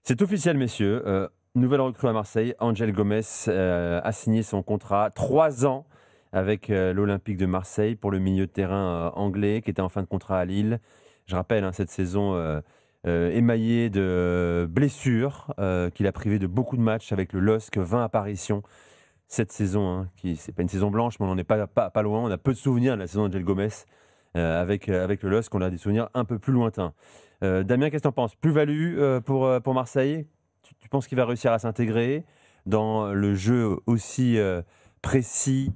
C'est officiel, messieurs. Nouvelle recrue à Marseille. Angel Gomes a signé son contrat 3 ans avec l'Olympique de Marseille pour le milieu de terrain anglais qui était en fin de contrat à Lille. Je rappelle, cette saison émaillée de blessures qu'il a privé de beaucoup de matchs avec le LOSC, 20 apparitions cette saison. Qui c'est pas une saison blanche, mais on n'en est pas loin. On a peu de souvenirs de la saison d'Angel Gomes avec le LOSC. On a des souvenirs un peu plus lointains. Damien, qu'est-ce que tu en penses? Plus-value pour Marseille? Tu penses qu'il va réussir à s'intégrer dans le jeu aussi précis,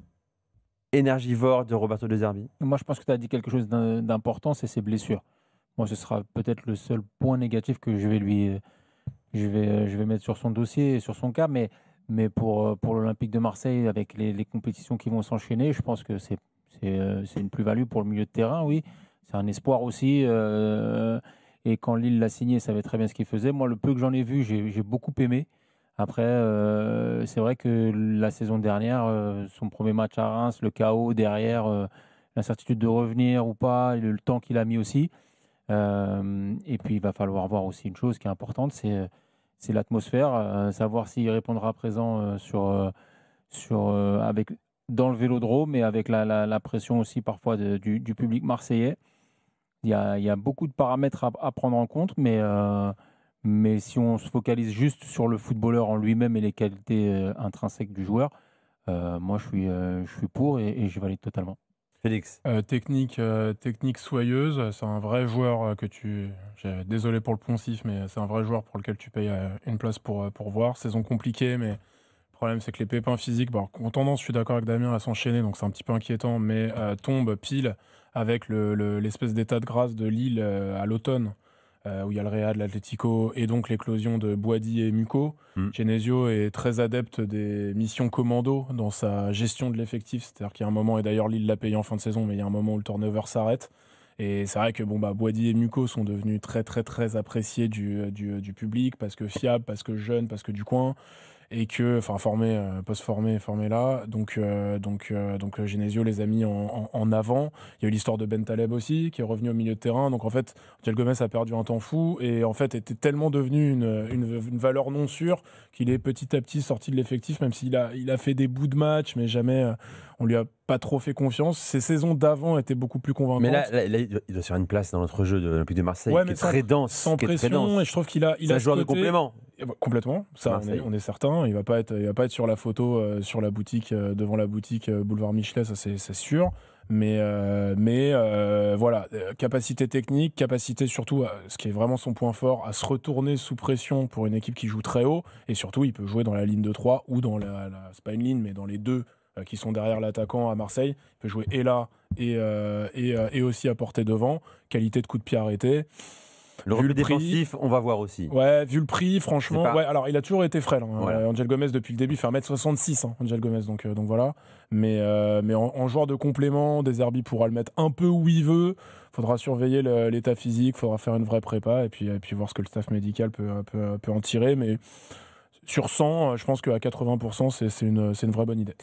énergivore de Roberto De Zerbi? Moi, je pense que tu as dit quelque chose d'important, c'est ses blessures. Moi, ce sera peut-être le seul point négatif que je vais mettre sur son dossier et sur son cas, mais pour l'Olympique de Marseille, avec les compétitions qui vont s'enchaîner, je pense que c'est une plus-value pour le milieu de terrain, oui. C'est un espoir aussi. Et quand Lille l'a signé, il savait très bien ce qu'il faisait. Moi, le peu que j'en ai vu, j'ai beaucoup aimé. Après, c'est vrai que la saison dernière, son premier match à Reims, le chaos derrière, l'incertitude de revenir ou pas, et le temps qu'il a mis aussi. Et puis, il va falloir voir aussi une chose qui est importante, c'est l'atmosphère, savoir s'il répondra présent avec, dans le Vélodrome, mais avec la pression aussi parfois du public marseillais. Il y a beaucoup de paramètres à prendre en compte, mais si on se focalise juste sur le footballeur en lui-même et les qualités intrinsèques du joueur, moi je suis pour et je valide totalement. Félix? Technique soyeuse, c'est un vrai joueur désolé pour le poncif, mais c'est un vrai joueur pour lequel tu payes une place pour voir. Saison compliquée, mais le problème c'est que les pépins physiques, bon, ont tendance, je suis d'accord avec Damien, à s'enchaîner, donc c'est un petit peu inquiétant, mais tombent pile avec l'espèce d'état de grâce de Lille à l'automne, où il y a le Real, l'Atlético, et donc l'éclosion de Boady et Muco. Genesio est très adepte des missions commando dans sa gestion de l'effectif, c'est-à-dire qu'il y a un moment, et d'ailleurs Lille l'a payé en fin de saison, mais il y a un moment où le turnover s'arrête. Et c'est vrai que Boady et Muco sont devenus très très très appréciés du public, parce que fiables, parce que jeunes, parce que du coin, et que, enfin, formé là, donc Genesio les a mis en avant. Il y a eu l'histoire de Ben Taleb aussi, qui est revenu au milieu de terrain. Donc en fait, Angel Gomes a perdu un temps fou et en fait était tellement devenu une valeur non sûre qu'il est petit à petit sorti de l'effectif, même s'il a fait des bouts de match, mais jamais on lui a pas trop fait confiance. Ses saisons d'avant étaient beaucoup plus convaincantes. Mais là, il doit se faire une place dans notre jeu de l'Olympique de Marseille, Ouais, qui mais est très dense. sans qui est très pression, dense. et je trouve qu'il a C'est un ce joueur de côté. complément. Complètement, ça on est certain. Il va pas être sur la photo sur la boutique, devant la boutique boulevard Michelet, ça c'est sûr. Voilà, capacité technique, capacité surtout, ce qui est vraiment son point fort, à se retourner sous pression pour une équipe qui joue très haut. Et surtout, il peut jouer dans la ligne de 3 ou dans c'est pas une ligne, mais dans les deux qui sont derrière l'attaquant à Marseille. Il peut jouer et là et aussi à portée devant. Qualité de coup de pied arrêté. Le repli défensif, on va voir aussi. Ouais, vu le prix, franchement. Pas... Ouais, alors il a toujours été frêle. Voilà. Angel Gomes, depuis le début, fait 1m66, Angel Gomes, donc voilà. Mais en joueur de complément, De Zerbi pourra le mettre un peu où il veut. Faudra surveiller l'état physique, faudra faire une vraie prépa et puis voir ce que le staff médical peut en tirer. Mais sur 100, je pense qu'à 80%, c'est une vraie bonne idée.